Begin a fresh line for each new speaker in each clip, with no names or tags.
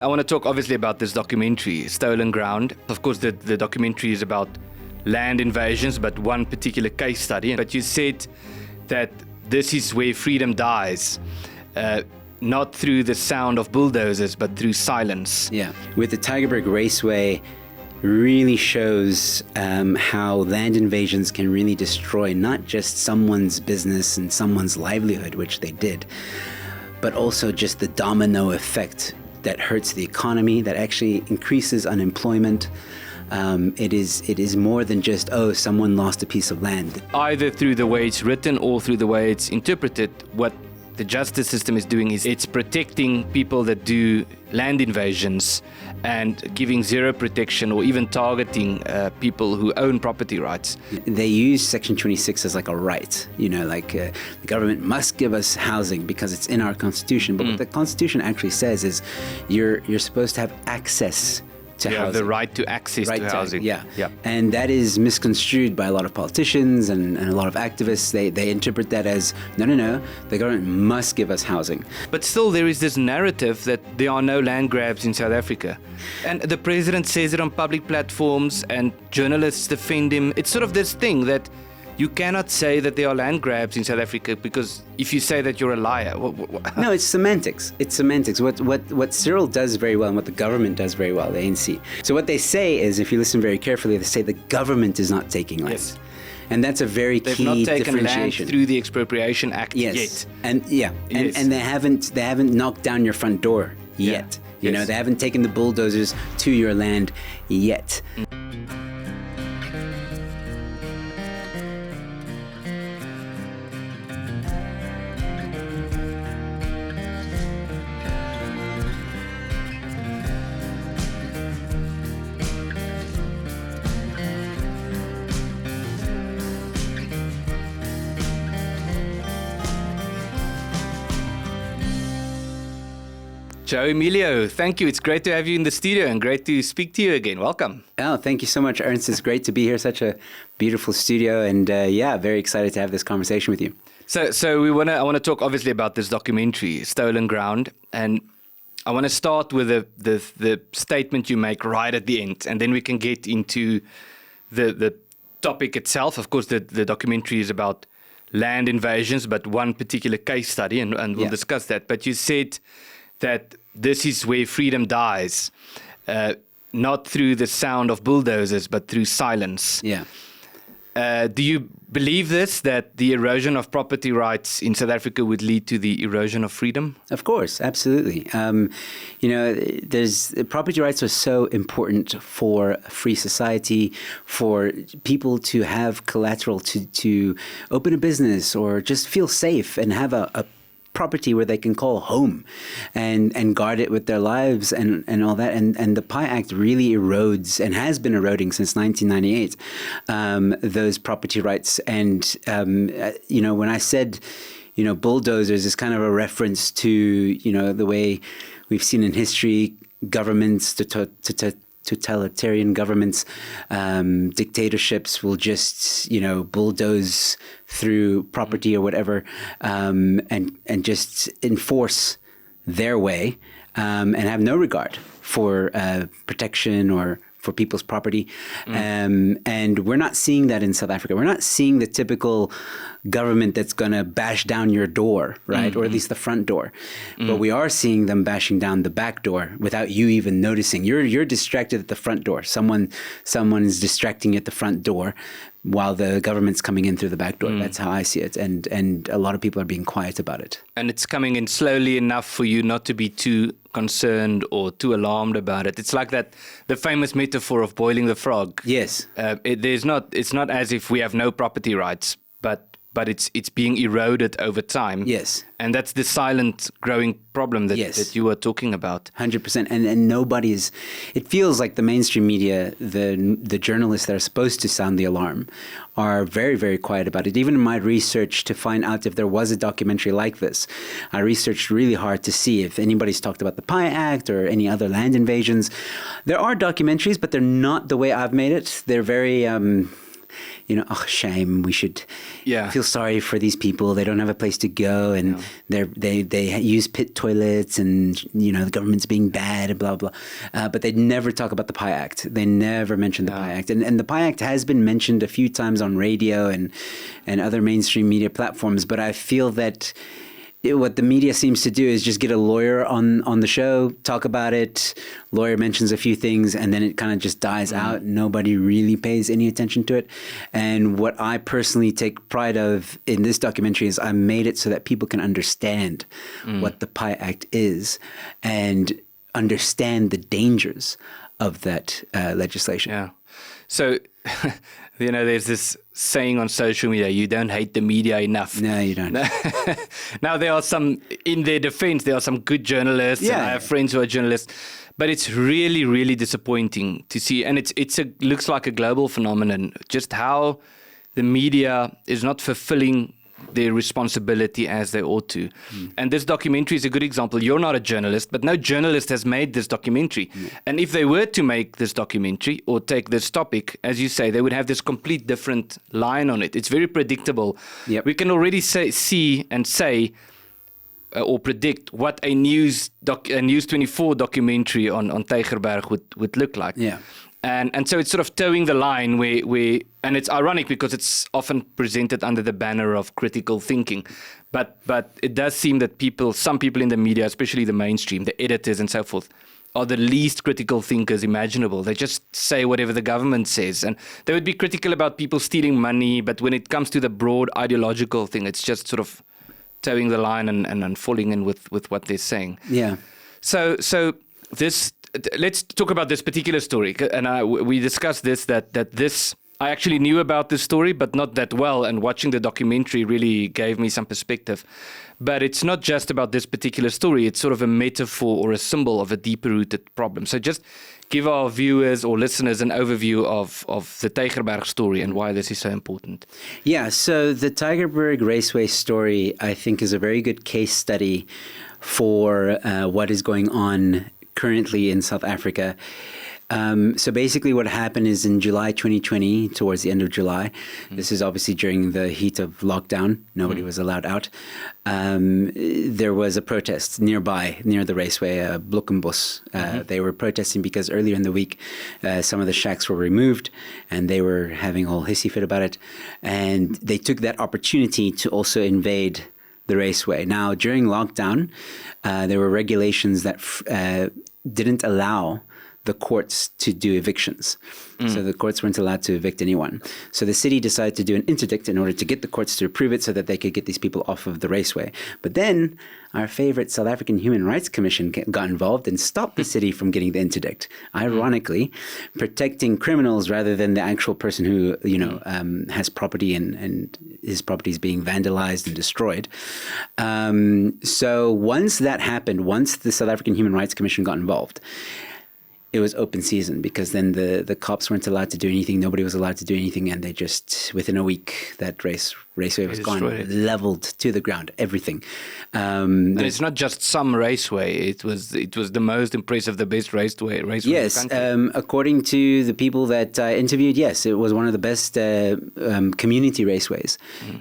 I want to talk obviously about this documentary, Stolen Ground. Of course, the documentary is about land invasions, but one particular case study. But you said that this is where freedom dies, not through the sound of bulldozers, but through silence.
Yeah, with the Tygerberg Raceway really shows how land invasions can really destroy not just someone's business and someone's livelihood, which they did, but also just the domino effect that hurts the economy, that actually increases unemployment. It is more than just, oh, someone lost a piece of land.
Either through the way it's written or through the way it's interpreted, what the justice system is doing is it's protecting people that do land invasions and giving zero protection or even targeting people who own property rights.
They use Section 26 as like a right, the government must give us housing because it's in our Constitution. But what the Constitution actually says is you're supposed to have access to housing.
Have the right to access to housing.
Yeah. And that is misconstrued by a lot of politicians and a lot of activists. They interpret that as, no, the government must give us housing.
But still there is this narrative that there are no land grabs in South Africa. And the president says it on public platforms and journalists defend him. It's sort of this thing that you cannot say that there are land grabs in South Africa because if you say that, you're a liar.
No, it's semantics. It's semantics. What Cyril does very well and what the government does very well, the ANC. So what they say is, if you listen very carefully, they say the government is not taking land.
Yes.
And that's a very
They've
key
not taken
differentiation.
land through the Expropriation Act
Yes.
yet.
And they haven't knocked down your front door yet.
Yes.
They haven't taken the bulldozers to your land yet.
Joe Emilio, thank you. It's great to have you in the studio and great to speak to you again. Welcome.
Oh, thank you so much, Ernst. It's great to be here. Such a beautiful studio, and very excited to have this conversation with you.
So I want to talk obviously about this documentary, Stolen Ground, and I want to start with the statement you make right at the end, and then we can get into the topic itself. Of course, the documentary is about land invasions, but one particular case study, and we'll discuss that. But you said that this is where freedom dies, not through the sound of bulldozers, but through silence.
Yeah.
Do you believe this, that the erosion of property rights in South Africa would lead to the erosion of freedom?
Of course, absolutely. Property rights are so important for a free society, for people to have collateral to open a business or just feel safe and have a property where they can call home and guard it with their lives and all that. And the PI Act really erodes and has been eroding since 1998, those property rights. And, when I said, bulldozers is kind of a reference to, the way we've seen in history, governments, totalitarian governments, dictatorships will just, bulldoze through property or whatever, and just enforce their way, and have no regard for protection or for people's property. And we're not seeing that in South Africa. We're not seeing the typical government that's going to bash down your door, right? Or at least the front door. But we are seeing them bashing down the back door without you even noticing. You're distracted at the front door. Someone is distracting you at the front door while the government's coming in through the back door. That's how I see it. And a lot of people are being quiet about it.
And it's coming in slowly enough for you not to be too concerned or too alarmed about it. It's like the famous metaphor of boiling the frog.
Yes.
It's not as if we have no property rights, but it's being eroded over time.
Yes.
And that's the silent growing problem that you were talking about.
100%. And it feels like the mainstream media, the journalists that are supposed to sound the alarm are very, very quiet about it. Even in my research to find out if there was a documentary like this, I researched really hard to see if anybody's talked about the PI Act or any other land invasions. There are documentaries, but they're not the way I've made it. They're very oh, shame. We should
Yeah.
feel sorry for these people. They don't have a place to go, and they use pit toilets, and the government's being bad, and blah blah. But they never talk about the PI Act. They never mention the PI Act, and the PI Act has been mentioned a few times on radio and other mainstream media platforms. But I feel that what the media seems to do is just get a lawyer on the show, talk about it. Lawyer mentions a few things, and then it kind of just dies out. Nobody really pays any attention to it. And what I personally take pride of in this documentary is I made it so that people can understand what the PI Act is and understand the dangers of that legislation.
Yeah. So, there's this saying on social media, you don't hate the media enough.
No, you don't.
Now, there are some, in their defense, there are some good journalists, and I have friends who are journalists, but it's really, really disappointing to see, and it looks like a global phenomenon, just how the media is not fulfilling their responsibility as they ought to. And this documentary is a good example. You're not a journalist, but no journalist has made this documentary. And if they were to make this documentary or take this topic, as you say, they would have this complete different line on it. It's very predictable.
Yep.
We can already see and say or predict what a News 24 documentary on Tygerberg would look like.
Yeah.
And so it's sort of towing the line where and it's ironic because it's often presented under the banner of critical thinking. But it does seem that some people in the media, especially the mainstream, the editors and so forth, are the least critical thinkers imaginable. They just say whatever the government says. And they would be critical about people stealing money, but when it comes to the broad ideological thing, it's just sort of towing the line and falling in with what they're saying.
Yeah.
So this... Let's talk about this particular story. And we discussed this, that this, I actually knew about this story, but not that well. And watching the documentary really gave me some perspective. But it's not just about this particular story. It's sort of a metaphor or a symbol of a deeper rooted problem. So just give our viewers or listeners an overview of the Tygerberg story and why this is so important.
Yeah, so the Tigerberg Raceway story, I think, is a very good case study for what is going on currently in South Africa. So basically what happened is in July 2020, towards the end of July, this is obviously during the heat of lockdown, nobody was allowed out, there was a protest near the raceway, Blokkenbos. They were protesting because earlier in the week, some of the shacks were removed and they were having a whole hissy fit about it. And they took that opportunity to also invade the raceway. Now, during lockdown, there were regulations that didn't allow the courts to do evictions. So the courts weren't allowed to evict anyone. So the city decided to do an interdict in order to get the courts to approve it so that they could get these people off of the raceway. But then our favorite South African Human Rights Commission got involved and stopped the city from getting the interdict, ironically, protecting criminals rather than the actual person who, has property and his property is being vandalized and destroyed. So once that happened, once the South African Human Rights Commission got involved, it was open season because then the cops weren't allowed to do anything. Nobody was allowed to do anything. And they just, within a week, that raceway was gone, leveled to the ground, everything.
And it's not just some raceway. It was the most impressive, the best raceway
yes,
in the country.
According to the people that I interviewed, yes, it was one of the best community raceways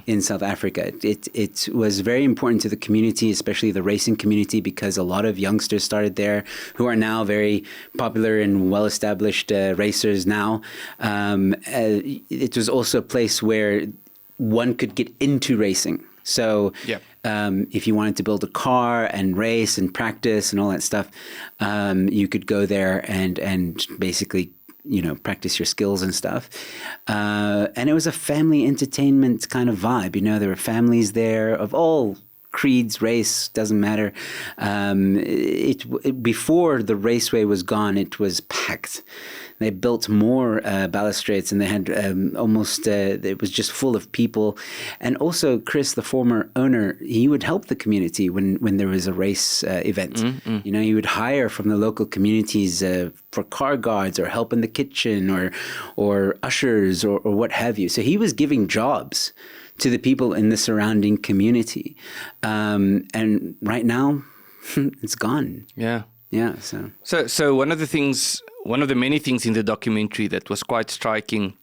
in South Africa. It was very important to the community, especially the racing community, because a lot of youngsters started there who are now very popular and well-established racers now. It was also a place where one could get into racing. So if you wanted to build a car and race and practice and all that stuff, you could go there and basically, practice your skills and stuff. And it was a family entertainment kind of vibe. There were families there of all creeds, race, doesn't matter. Before the raceway was gone, it was packed. They built more balustrades, and they had it was just full of people. And also, Chris, the former owner, he would help the community when there was a race event. He would hire from the local communities for car guards or help in the kitchen or ushers or what have you. So he was giving jobs to the people in the surrounding community. And right now, it's gone.
Yeah.
Yeah.
So one of the many things in the documentary that was quite striking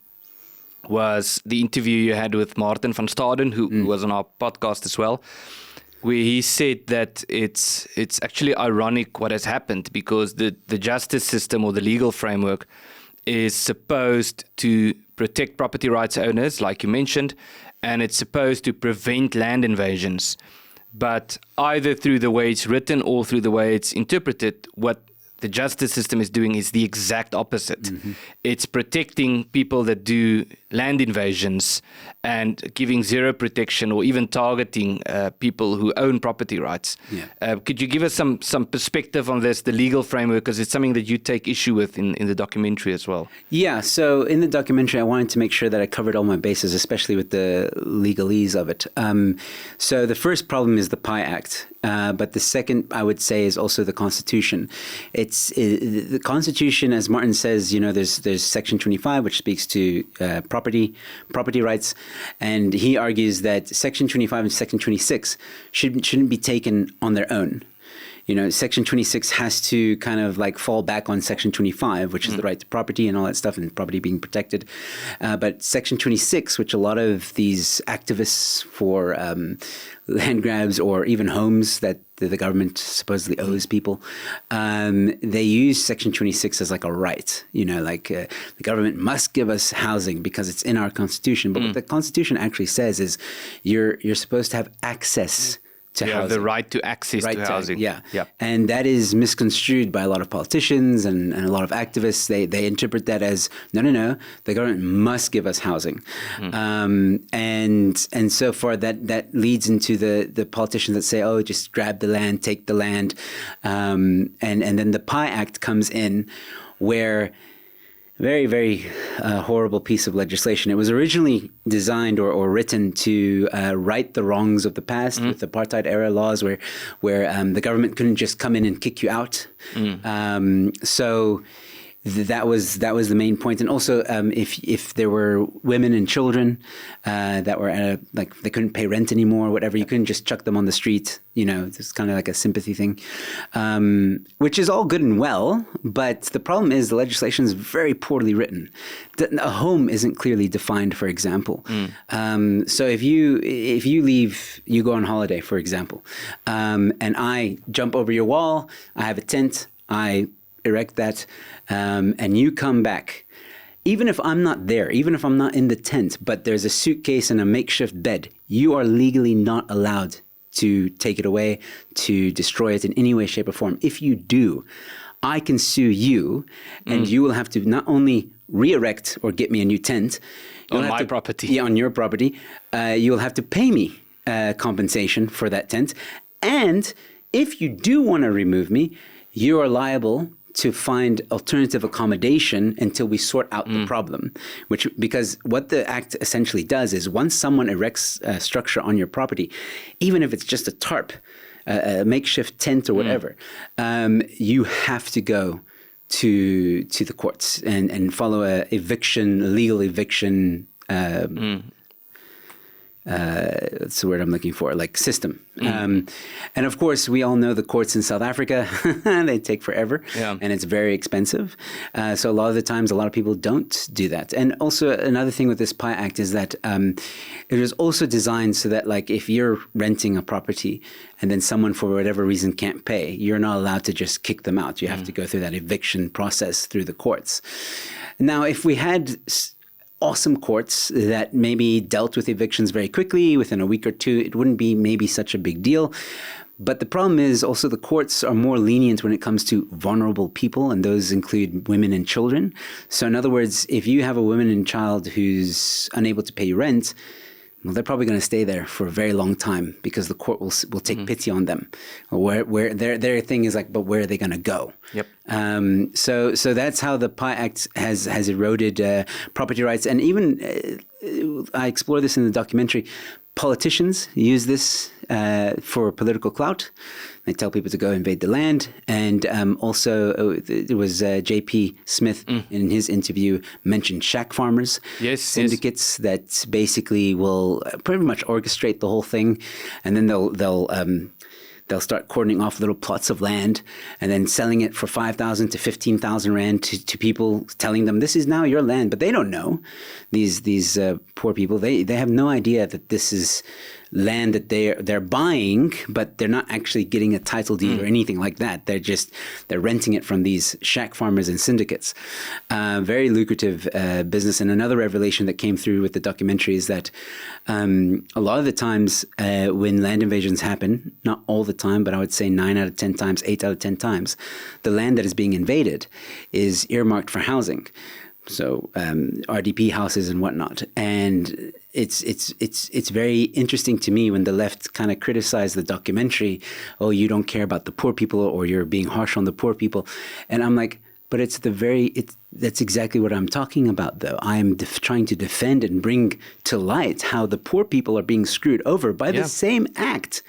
was the interview you had with Martin van Staden, who was on our podcast as well, where he said that it's actually ironic what has happened, because the justice system or the legal framework is supposed to protect property rights owners, like you mentioned, and it's supposed to prevent land invasions. But either through the way it's written or through the way it's interpreted, what the justice system is doing is the exact opposite. Mm-hmm. It's protecting people that do land invasions and giving zero protection or even targeting people who own property rights. Yeah. Could you give us some perspective on this, the legal framework, because it's something that you take issue with in the documentary as well?
Yeah, so in the documentary, I wanted to make sure that I covered all my bases, especially with the legalese of it. So the first problem is the PI Act. But the second, I would say, is also the Constitution. The Constitution, as Martin says, there's Section 25, which speaks to property rights, and he argues that Section 25 and Section 26 shouldn't be taken on their own. Section 26 has to kind of like fall back on Section 25, which is the right to property and all that stuff, and property being protected. But Section 26, which a lot of these activists for land grabs or even homes that the government supposedly owes people, they use Section 26 as like a right. The government must give us housing because it's in our Constitution. But what the Constitution actually says is you're supposed to have access to housing.
Have the right to access to housing.
Yeah. And that is misconstrued by a lot of politicians and a lot of activists. They interpret that as, no, the government must give us housing. And so far that leads into the politicians that say, oh, just grab the land, take the land. And then the PI Act comes in, where very, very horrible piece of legislation. It was originally designed or written to right the wrongs of the past with the apartheid era laws, where the government couldn't just come in and kick you out. So that was the main point. And also, if there were women and children that were they couldn't pay rent anymore, or whatever, you couldn't just chuck them on the street. It's kind of like a sympathy thing, which is all good and well. But the problem is the legislation is very poorly written. A home isn't clearly defined, for example. So if you leave, you go on holiday, for example, and I jump over your wall, I have a tent, I erect that, and you come back. Even if I'm not there, even if I'm not in the tent, but there's a suitcase and a makeshift bed, you are legally not allowed to take it away, to destroy it in any way, shape, or form. If you do, I can sue you, and you will have to not only re-erect or get me a new tent.
On my property.
Yeah, on your property. You will have to pay me compensation for that tent. And if you do want to remove me, you are liable to find alternative accommodation until we sort out the problem. Because what the act essentially does is, once someone erects a structure on your property, even if it's just a tarp, a makeshift tent or whatever, you have to go to the courts and follow a legal eviction. That's the word I'm looking for, like system. And of course, we all know the courts in South Africa, they take forever, and it's very expensive. So a lot of the times, a lot of people don't do that. And also another thing with this PI Act is that it was also designed so that, like, if you're renting a property and then someone for whatever reason can't pay, you're not allowed to just kick them out. You have to go through that eviction process through the courts. Now, if we had awesome courts that maybe dealt with evictions very quickly, within a week or two, it wouldn't be maybe such a big deal. But the problem is also the courts are more lenient when it comes to vulnerable people, and those include women and children. So in other words, if you have a woman and child who's unable to pay rent, well, they're probably going to stay there for a very long time, because the court will take pity on them. Where their thing is like, but where are they going to go?
Yep.
So that's how the PI Act has eroded property rights, and even I explore this in the documentary. Politicians use this for political clout. They tell people to go invade the land. And also, there was J.P. Smith in his interview mentioned shack farmers, syndicates that basically will pretty much orchestrate the whole thing. And then they'll start cordoning off little plots of land and then selling it for 5,000 to 15,000 rand to people, telling them this is now your land. But they don't know. These poor people, they have no idea that this is land that they're buying, but they're not actually getting a title deed or anything like that. They're renting it from these shack farmers and syndicates. Very lucrative business. And another revelation that came through with the documentary is that a lot of the times when land invasions happen, not all the time, but I would say 9 out of 10 times, 8 out of 10 times, the land that is being invaded is earmarked for housing. So RDP houses and whatnot. And it's very interesting to me when the left kind of criticize the documentary. Oh, you don't care about the poor people, or you're being harsh on the poor people. And I'm like, but that's exactly what I'm talking about, though. I am trying to defend and bring to light how the poor people are being screwed over by the same act.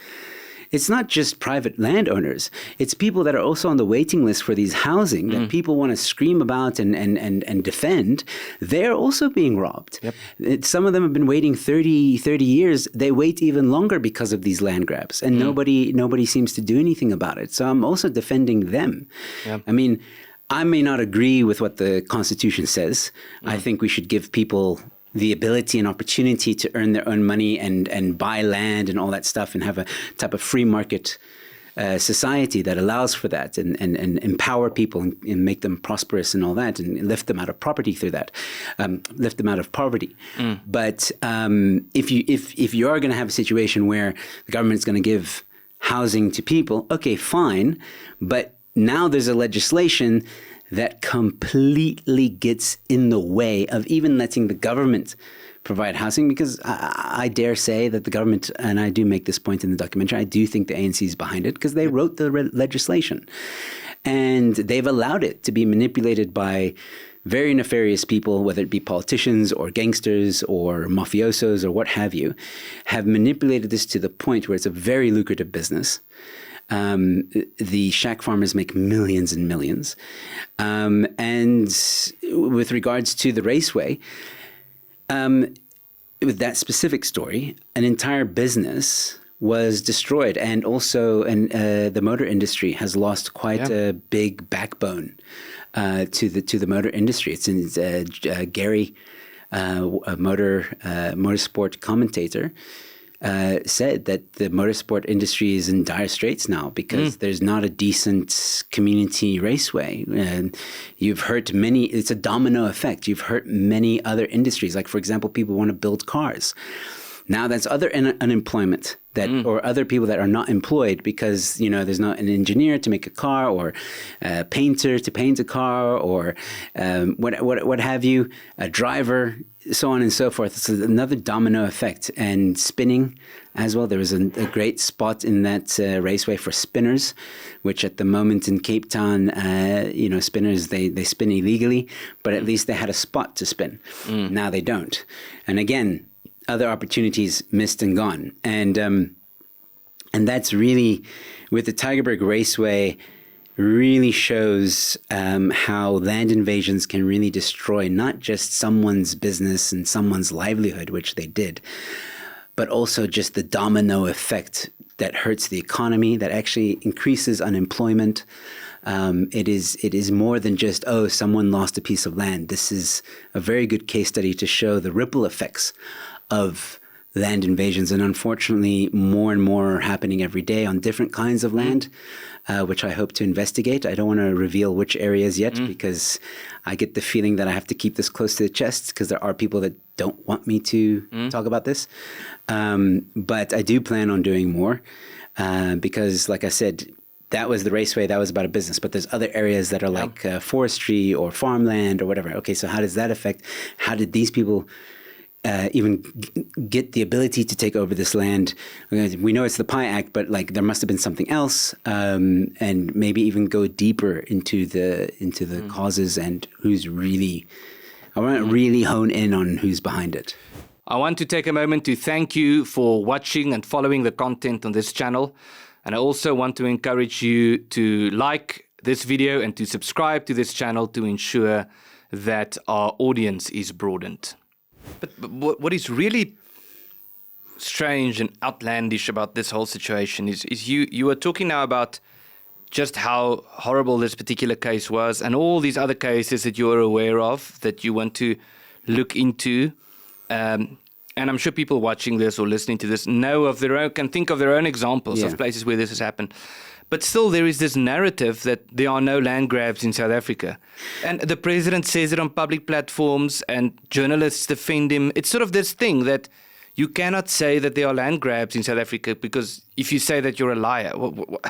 It's not just private landowners. It's people that are also on the waiting list for these housing that people want to scream about and defend. They're also being robbed. Yep. Some of them have been waiting 30 years. They wait even longer because of these land grabs, and nobody seems to do anything about it. So I'm also defending them. Yep. I mean, I may not agree with what the Constitution says. I think we should give people the ability and opportunity to earn their own money and buy land and all that stuff, and have a type of free market society that allows for that, and empower people and make them prosperous and all that, and lift them out of poverty through that, lift them out of poverty. But if you are going to have a situation where the government is going to give housing to people, okay, fine, but now there's a legislation that completely gets in the way of even letting the government provide housing, because I dare say that the government, and I do make this point in the documentary, I do think the ANC is behind it, because they wrote the legislation and they've allowed it to be manipulated by very nefarious people, whether it be politicians or gangsters or mafiosos or what have you, have manipulated this to the point where it's a very lucrative business. The shack farmers make millions and millions. And with regards to the raceway, with that specific story, an entire business was destroyed. And also the motor industry has lost quite a big backbone to the motor industry. It's in Gary, a motorsport commentator, said that the motorsport industry is in dire straits now because there's not a decent community raceway. And you've hurt many, it's a domino effect. You've hurt many other industries. Like, for example, people want to build cars. Now that's other unemployment that, or other people that are not employed because, there's not an engineer to make a car, or a painter to paint a car, or what have you, a driver, so on and so forth. It's another domino effect. And spinning as well. There was a great spot in that raceway for spinners, which at the moment in Cape Town, spinners, they spin illegally, but at least they had a spot to spin. Now they don't. And again, other opportunities missed and gone. And that's really, with the Tygerberg Raceway, really shows how land invasions can really destroy not just someone's business and someone's livelihood, which they did, but also just the domino effect that hurts the economy, that actually increases unemployment. It is more than just, someone lost a piece of land. This is a very good case study to show the ripple effects of land invasions. And unfortunately, more and more are happening every day on different kinds of land, which I hope to investigate. I don't want to reveal which areas yet because I get the feeling that I have to keep this close to the chest because there are people that don't want me to talk about this. But I do plan on doing more because, like I said, that was the raceway, that was about a business. But there's other areas that are like forestry or farmland or whatever. Okay, so how does that affect? How did these people even get the ability to take over this land? We know it's the PI Act, but there must have been something else, and maybe even go deeper into the causes and who's really. I want to really hone in on who's behind it.
I want to take a moment to thank you for watching and following the content on this channel, and I also want to encourage you to like this video and to subscribe to this channel to ensure that our audience is broadened. But what is really strange and outlandish about this whole situation is you are talking now about just how horrible this particular case was, and all these other cases that you're aware of that you want to look into. And I'm sure people watching this or listening to this can think of their own examples of places where this has happened. But still, there is this narrative that there are no land grabs in South Africa. And the president says it on public platforms, and journalists defend him. It's sort of this thing that you cannot say that there are land grabs in South Africa, because if you say that, you're a liar.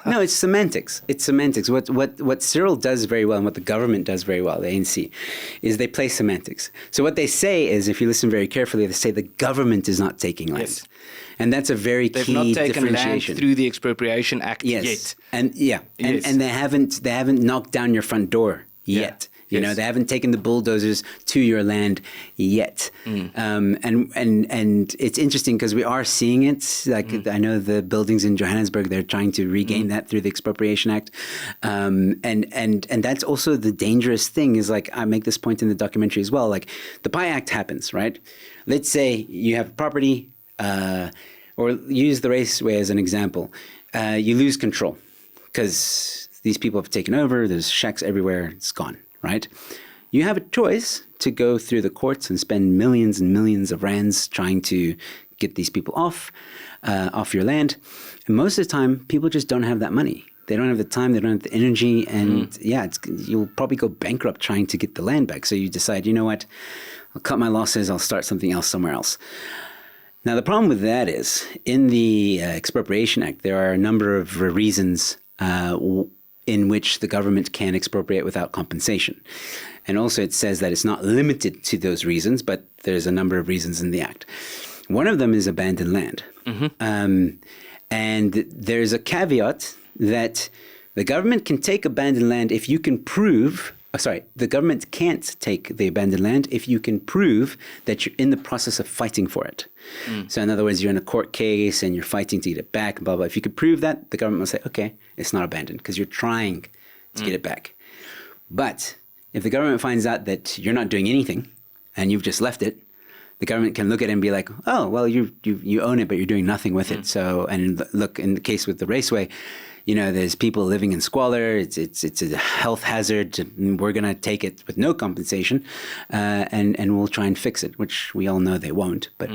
No, it's semantics. It's semantics. What Cyril does very well, and what the government does very well, the ANC, is they play semantics. So what they say is, if you listen very carefully, they say the government is not taking land. Yes. And that's a very
They've
key
not taken
differentiation.
Land through the Expropriation Act yet.
And they haven't knocked down your front door yet. You know, they haven't taken the bulldozers to your land yet. And it's interesting because we are seeing it. Like I know the buildings in Johannesburg, they're trying to regain that through the Expropriation Act. And that's also the dangerous thing is, like, I make this point in the documentary as well. Like, the PI Act happens, right? Let's say you have property, or use the raceway as an example. You lose control because these people have taken over. There's shacks everywhere. It's gone. Right? You have a choice to go through the courts and spend millions and millions of rands trying to get these people off your land. And most of the time, people just don't have that money. They don't have the time, they don't have the energy, and you'll probably go bankrupt trying to get the land back. So you decide, you know what, I'll cut my losses, I'll start something else somewhere else. Now, the problem with that is, in the Expropriation Act, there are a number of reasons in which the government can expropriate without compensation. And also it says that it's not limited to those reasons, but there's a number of reasons in the Act. One of them is abandoned land. And there's a caveat that the government can take abandoned land if you can prove, the government can't take the abandoned land if you can prove that you're in the process of fighting for it. So in other words, you're in a court case and you're fighting to get it back, blah, blah. If you could prove that, the government will say, okay, it's not abandoned because you're trying to get it back. But if the government finds out that you're not doing anything and you've just left it, the government can look at it and be like, oh, well, you own it, but you're doing nothing with it. So, and look, in the case with the raceway, you know, there's people living in squalor. It's a health hazard. And we're going to take it with no compensation, and we'll try and fix it, which we all know they won't. But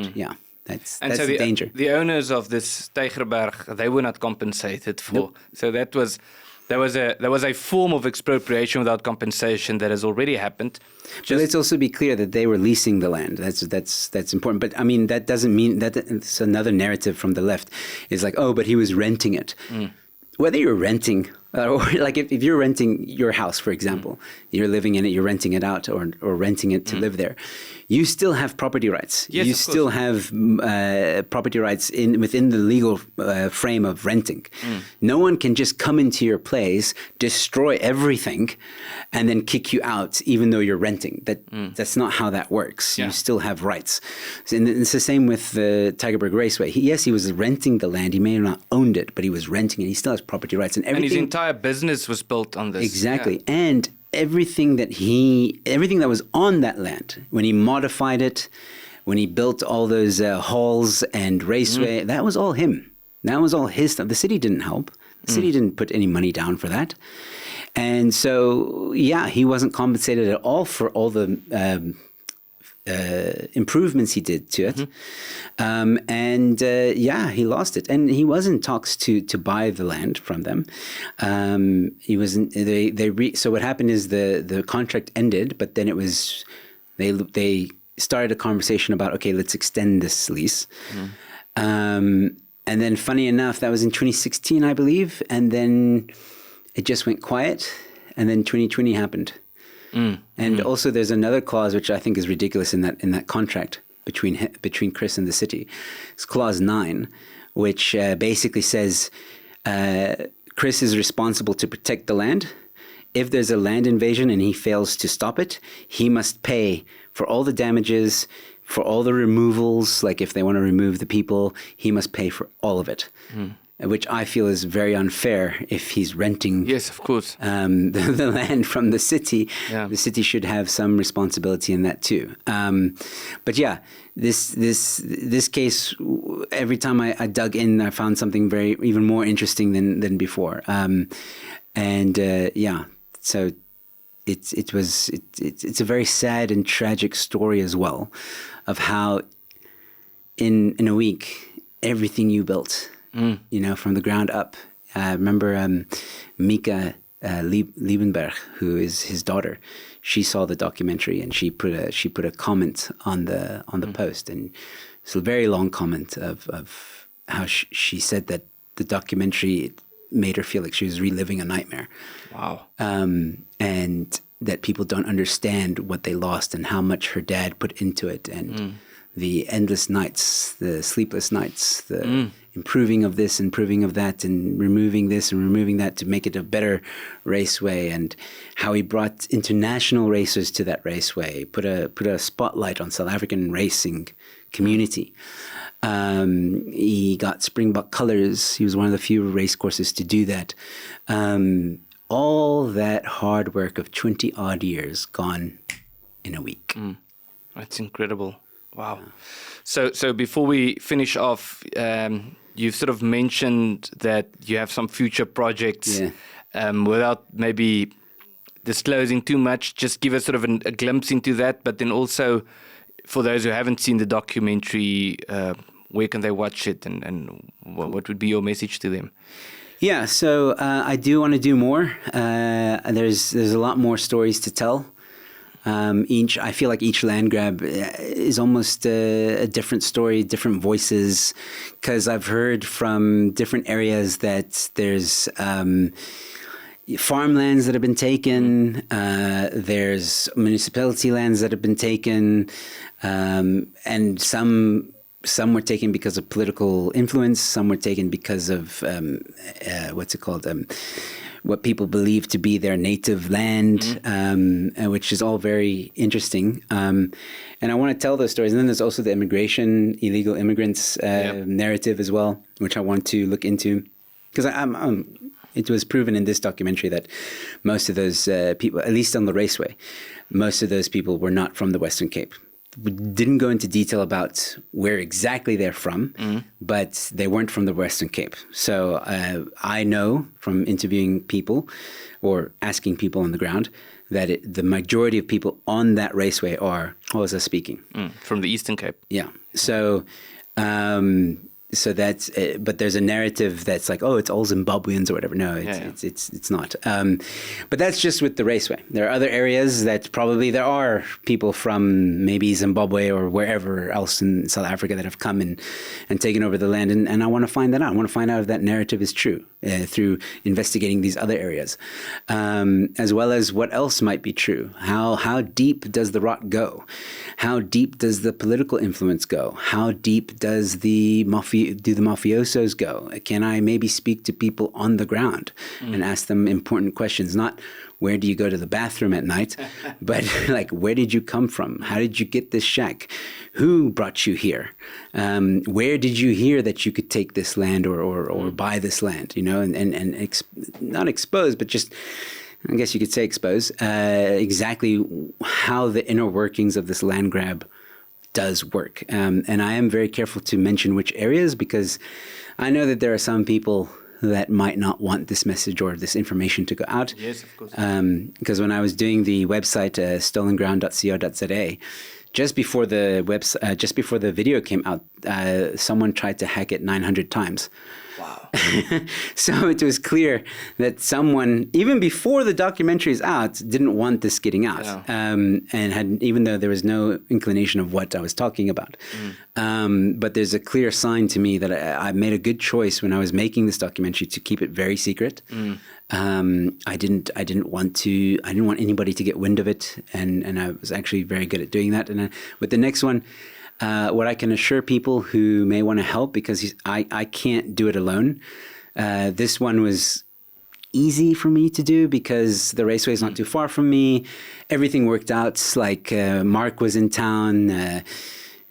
that's so the danger.
The owners of this Tygerberg, they were not compensated for.
Nope. So
there was a form of expropriation without compensation that has already happened.
But let's also be clear that they were leasing the land. That's important. But I mean, that doesn't mean that it's another narrative from the left. It's like, oh, but he was renting it. Whether you're renting, or like if you're renting your house, for example, you're living in it, you're renting it out, or renting it to live there, you still have property rights.
Yes,
you still have property rights within the legal frame of renting. No one can just come into your place, destroy everything, and then kick you out, even though you're renting. That's not how that works. You still have rights. And it's the same with the Tygerberg Raceway. He was renting the land. He may have not owned it, but he was renting it. He still has property rights. And
his entire business was built on this.
Exactly. Yeah. And everything that was on that land, when he modified it, when he built all those halls and raceway, that was all him. That was all his stuff. The city didn't help. The city didn't put any money down for that. And so, he wasn't compensated at all for all the improvements he did to it. He lost it. And he was in talks to buy the land from them. He wasn't, so what happened is the contract ended, but then it was, they started a conversation about, okay, let's extend this lease. And then funny enough, that was in 2016, I believe. And then it just went quiet. And then 2020 happened. And also there's another clause which I think is ridiculous in that contract between Chris and the city. It's clause 9, which basically says Chris is responsible to protect the land. If there's a land invasion and he fails to stop it, he must pay for all the damages, for all the removals. Like if they want to remove the people, he must pay for all of it. which I feel is very unfair if he's renting.
Yes, of course.
The land from the city.
Yeah.
The city should have some responsibility in that too. But yeah, this case, every time I dug in, I found something even more interesting than before. So it's a very sad and tragic story as well, of how in a week everything you built, from the ground up. I remember Mika Liebenberg, who is his daughter. She saw the documentary and she put a comment on the post, and it's a very long comment of how she said that the documentary made her feel like she was reliving a nightmare.
Wow.
And that people don't understand what they lost and how much her dad put into it, and the endless nights, the sleepless nights, the improving of this, improving of that, and removing this and removing that to make it a better raceway, and how he brought international racers to that raceway, put a spotlight on South African racing community. He got Springbok colors. He was one of the few race courses to do that. All that hard work of 20 odd years gone in a week.
That's incredible. Wow. So before we finish off, you've sort of mentioned that you have some future projects. Without maybe disclosing too much, just give us sort of a glimpse into that. But then also, for those who haven't seen the documentary, where can they watch it, and what would be your message to them?
Yeah, so I do want to do more. There's a lot more stories to tell. I feel like each land grab is almost a different story, different voices, because I've heard from different areas that there's farmlands that have been taken, there's municipality lands that have been taken, and some were taken because of political influence. Some were taken because of what people believe to be their native land, which is all very interesting. And I want to tell those stories. And then there's also the immigration, illegal immigrants narrative as well, which I want to look into, because it was proven in this documentary that most of those people, at least on the raceway, most of those people were not from the Western Cape. We didn't go into detail about where exactly they're from, but they weren't from the Western Cape. So I know from interviewing people or asking people on the ground that the majority of people on that raceway are Xhosa speaking.
From the Eastern Cape.
Yeah. So that's, but there's a narrative that's like, oh, it's all Zimbabweans or whatever. No, it's not. But that's just with the raceway. There are other areas that probably there are people from maybe Zimbabwe or wherever else in South Africa that have come and taken over the land. And I want to find that out. I want to find out if that narrative is true through investigating these other areas, as well as what else might be true. How deep does the rot go? How deep does the political influence go? How deep does the mafiosos go? Can I maybe speak to people on the ground and ask them important questions? Not where do you go to the bathroom at night, but like, where did you come from? How did you get this shack? Who brought you here? Where did you hear that you could take this land or buy this land? And not expose, but just, I guess you could say expose exactly how the inner workings of this land grab does work. And I am very careful to mention which areas, because I know that there are some people that might not want this message or this information to go out.
Yes, of course.
Because when I was doing the website stolenground.co.za, just before the video came out, someone tried to hack it 900 times.
Wow.
So it was clear that someone, even before the documentary is out, didn't want this getting out. Yeah. And even though there was no inclination of what I was talking about. But there's a clear sign to me that I made a good choice when I was making this documentary to keep it very secret. I didn't want anybody to get wind of it. And I was actually very good at doing that. And with the next one, what I can assure people who may want to help, because I can't do it alone. This one was easy for me to do because the raceway is not too far from me. Everything worked out. Like Mark was in town.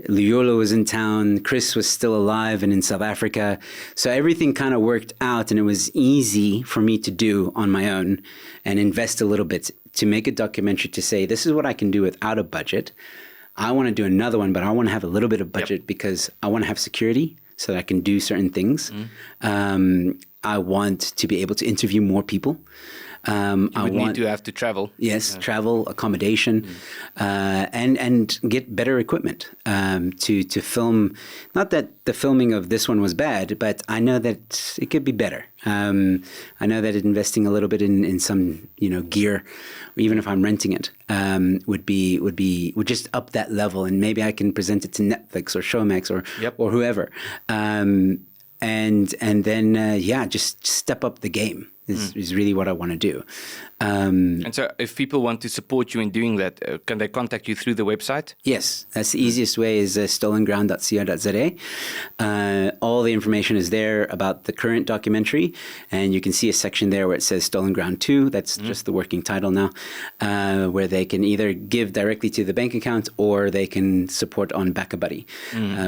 Luyolo was in town. Chris was still alive and in South Africa. So everything kind of worked out, and it was easy for me to do on my own and invest a little bit to make a documentary to say, this is what I can do without a budget. I want to do another one, but I want to have a little bit of budget because I want to have security so that I can do certain things. I want to be able to interview more people.
I need to have to travel.
Yes, travel, accommodation, and get better equipment to film. Not that the filming of this one was bad, but I know that it could be better. I know that investing a little bit in some gear, even if I'm renting it, would just up that level, and maybe I can present it to Netflix or Showmax or whoever, and then just step up the game. Is really what I want to do.
And so if people want to support you in doing that, can they contact you through the website?
Yes, that's the easiest way is stolenground.co.za. All the information is there about the current documentary, and you can see a section there where it says Stolen Ground 2. That's just the working title now, where they can either give directly to the bank account or they can support on Back-A-Buddy,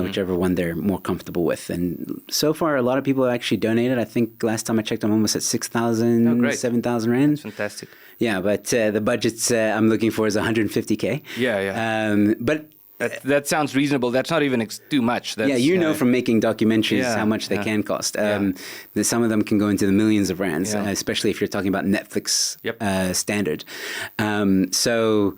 whichever one they're more comfortable with. And so far, a lot of people have actually donated. I think last time I checked, I'm almost at 6,000, 7,000 rand.
That's fantastic.
Yeah, but the budget I'm looking for is 150K.
Yeah.
But
that sounds reasonable. That's not even too much. That's,
know from making documentaries how much they can cost. Some of them can go into the millions of rands, especially if you're talking about Netflix standard. So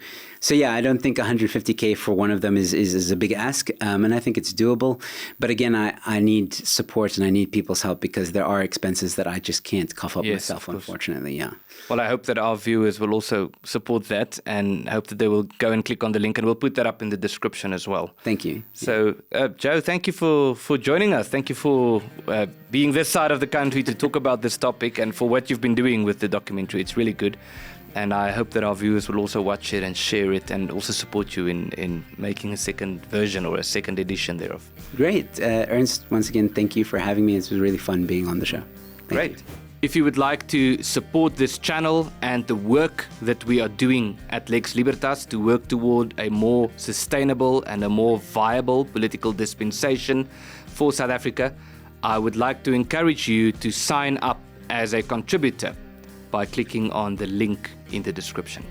I don't think 150K for one of them is a big ask, and I think it's doable. But again, I need support and I need people's help because there are expenses that I just can't cough up myself, unfortunately. Yeah.
Well, I hope that our viewers will also support that and hope that they will go and click on the link, and we'll put that up in the description as well.
Thank you.
So, Joe, thank you for joining us. Thank you for being this side of the country to talk about this topic and for what you've been doing with the documentary. It's really good. And I hope that our viewers will also watch it and share it and also support you in making a second version or a second edition thereof.
Great. Ernst, once again, thank you for having me. It was really fun being on the show. Thank you.
If you would like to support this channel and the work that we are doing at Lex Libertas to work toward a more sustainable and a more viable political dispensation for South Africa, I would like to encourage you to sign up as a contributor by clicking on the link in the description.